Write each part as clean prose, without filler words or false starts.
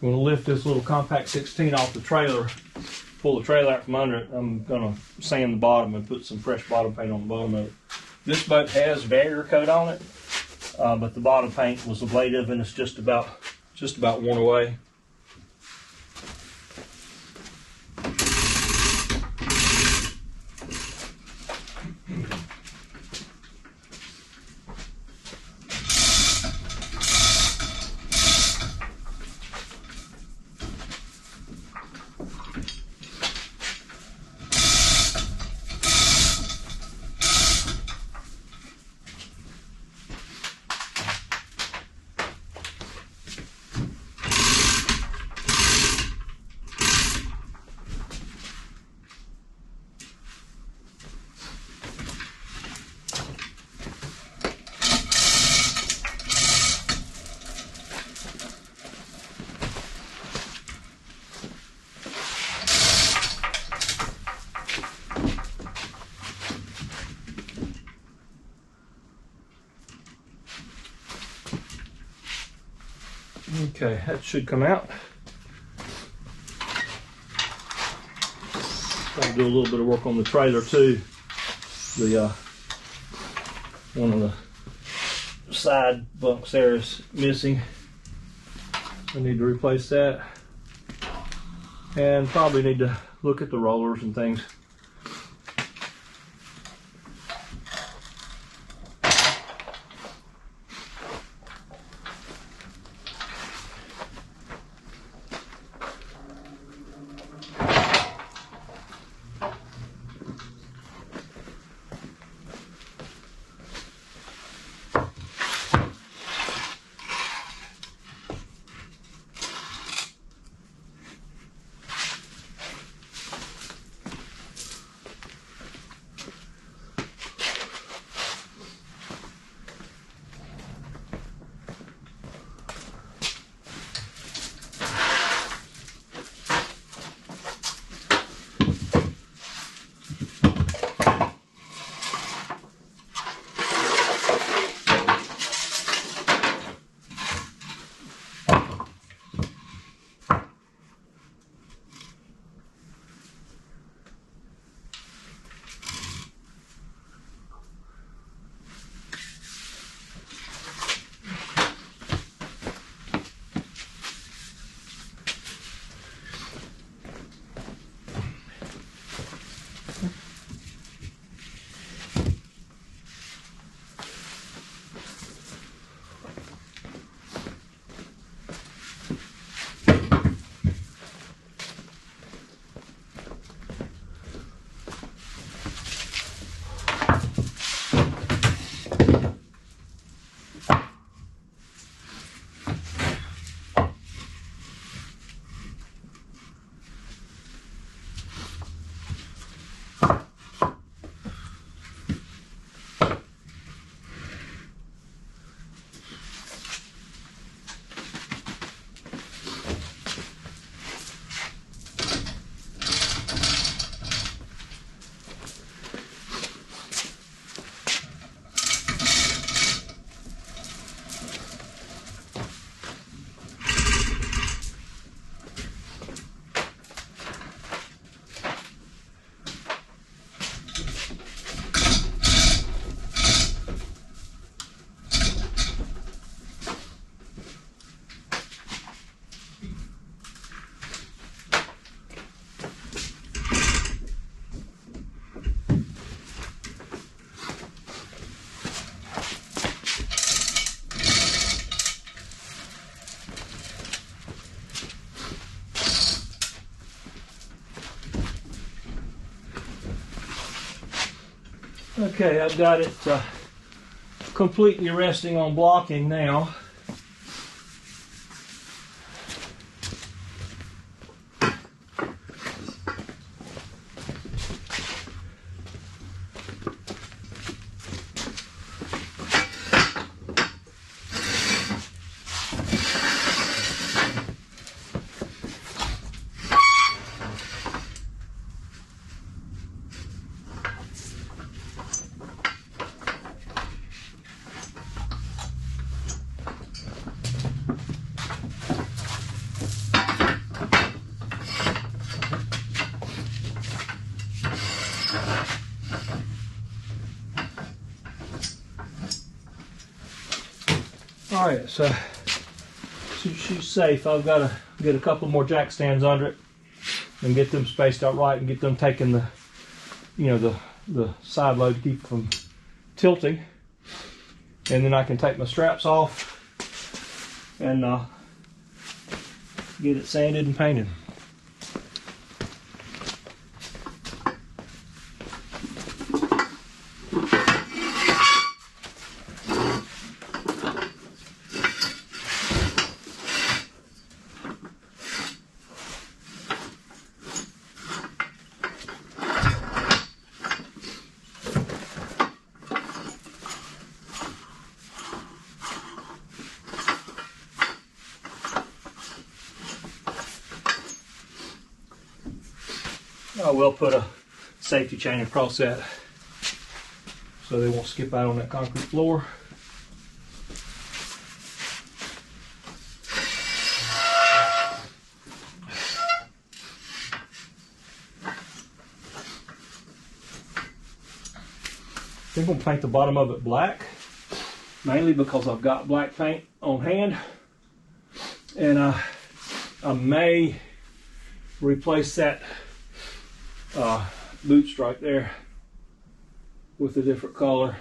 I'm going to lift this little Com-Pac 16 off the trailer, pull the trailer out from under it. I'm going to sand the bottom and put some fresh bottom paint on the bottom of it. This boat has barrier coat on it, but the bottom paint was ablative and it's just about worn away. Okay, that should come out. I'll do a little bit of work on the trailer too. The one of the side bunks there is missing. I need to replace that, and probably need to look at the rollers and things. Okay, I've got it completely resting on blocking now. Alright, so she's safe. I've got to get a couple more jack stands under it and get them spaced out right and get them taking the, the side load to keep it from tilting. And then I can take my straps off and get it sanded and painted. I will put a safety chain across that so they won't skip out on that concrete floor. I think I'm going to paint the bottom of it black, mainly because I've got black paint on hand, and I may replace that boot stripe there with a different color.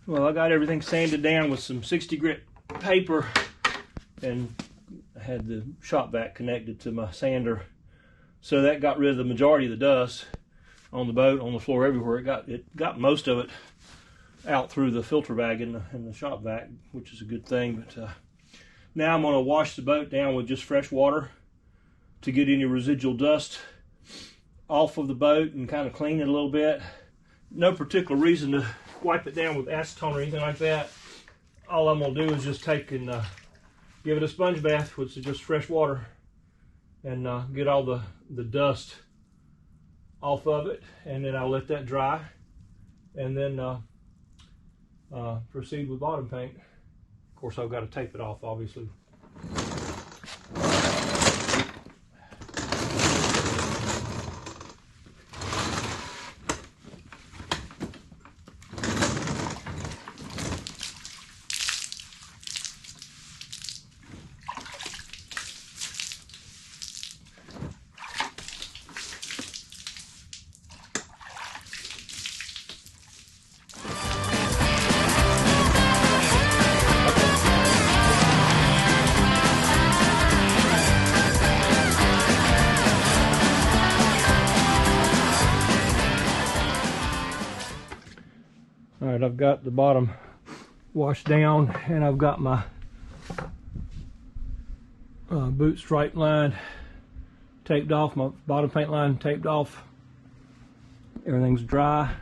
Well, I got everything sanded down with some 60 grit paper, and I had the shop vac connected to my sander, so that got rid of the majority of the dust on the boat, on the floor, everywhere. It got most of it out through the filter bag in the shop vac, which is a good thing. But now I'm going to wash the boat down with just fresh water to get any residual dust off of the boat and kind of clean it a little bit. No particular reason to wipe it down with acetone or anything like that. All I'm going to do is just take and give it a sponge bath, which is just fresh water, and get all the dust off of it, and then I'll let that dry, and then proceed with bottom paint. Of course, I've got to tape it off, obviously. Alright, I've got the bottom washed down, and I've got my boot stripe line taped off, my bottom paint line taped off. Everything's dry,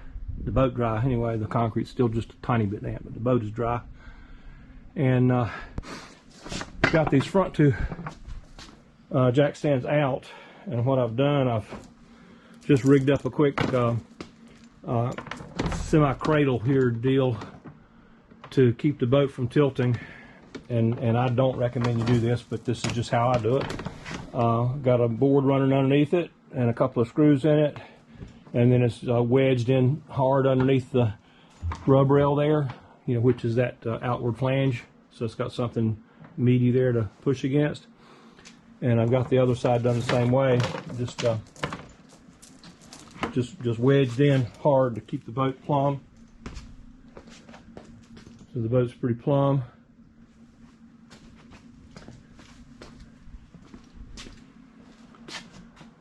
the boat dry anyway. The concrete's still just a tiny bit damp, but the boat is dry. And got these front two jack stands out, and what I've done, I've just rigged up a quick semi-cradle here deal to keep the boat from tilting, and I don't recommend you do this, but this is just how I do it. Got a board running underneath it and a couple of screws in it, and then it's wedged in hard underneath the rub rail there, you know, which is that outward flange, so it's got something meaty there to push against. And I've got the other side done the same way, just wedged in hard to keep the boat plumb. So the boat's pretty plumb.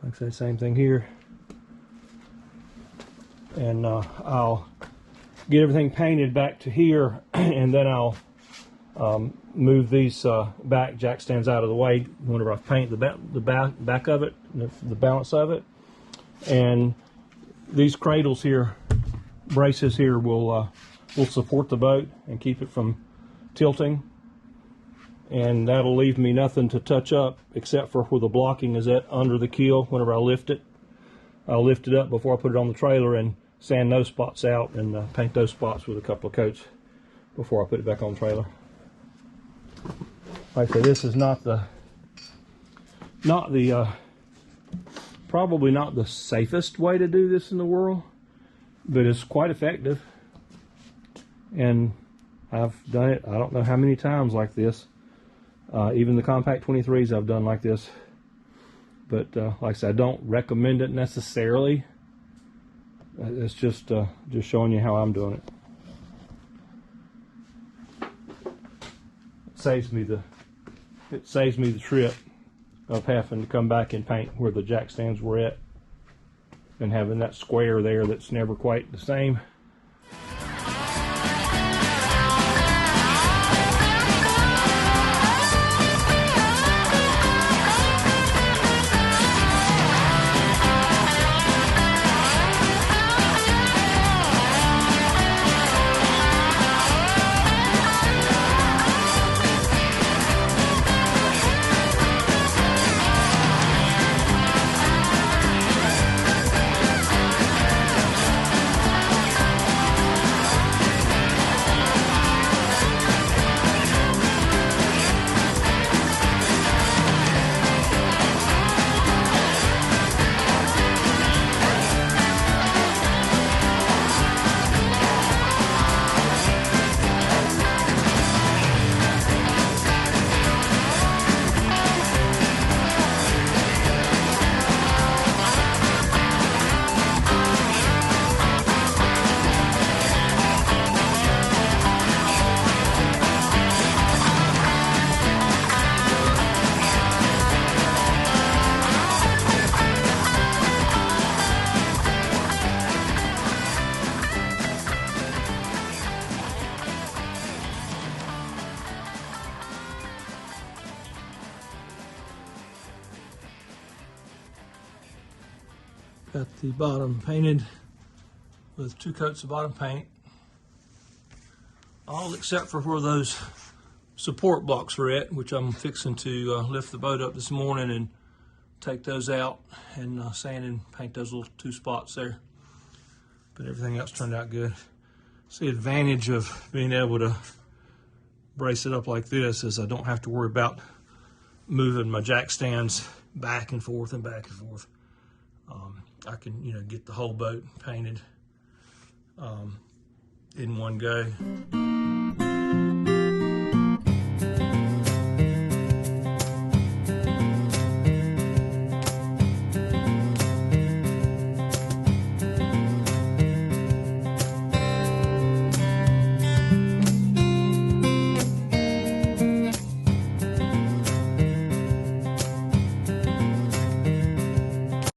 Like I say, same thing here. And I'll get everything painted back to here, and then I'll move these back jack stands out of the way whenever I paint the back of it, the balance of it. And these cradles here, braces here, will support the boat and keep it from tilting. And that'll leave me nothing to touch up except for where the blocking is at under the keel. Whenever I lift it, I'll lift it up before I put it on the trailer and sand those spots out and paint those spots with a couple of coats before I put it back on the trailer. Like I say, this is probably not the safest way to do this in the world, but it's quite effective. And I've done it I don't know how many times like this. Even the Com-Pac 23s I've done like this. But like I said, I don't recommend it necessarily. It's just showing you how I'm doing it. It saves me the trip of having to come back and paint where the jack stands were at, and having that square there that's never quite the same. Got the bottom painted with 2 coats of bottom paint, all except for where those support blocks were at, which I'm fixing to lift the boat up this morning and take those out and sand and paint those little 2 spots there. But everything else turned out good. So the advantage of being able to brace it up like this is I don't have to worry about moving my jack stands back and forth and back and forth. I can, get the whole boat painted in one go.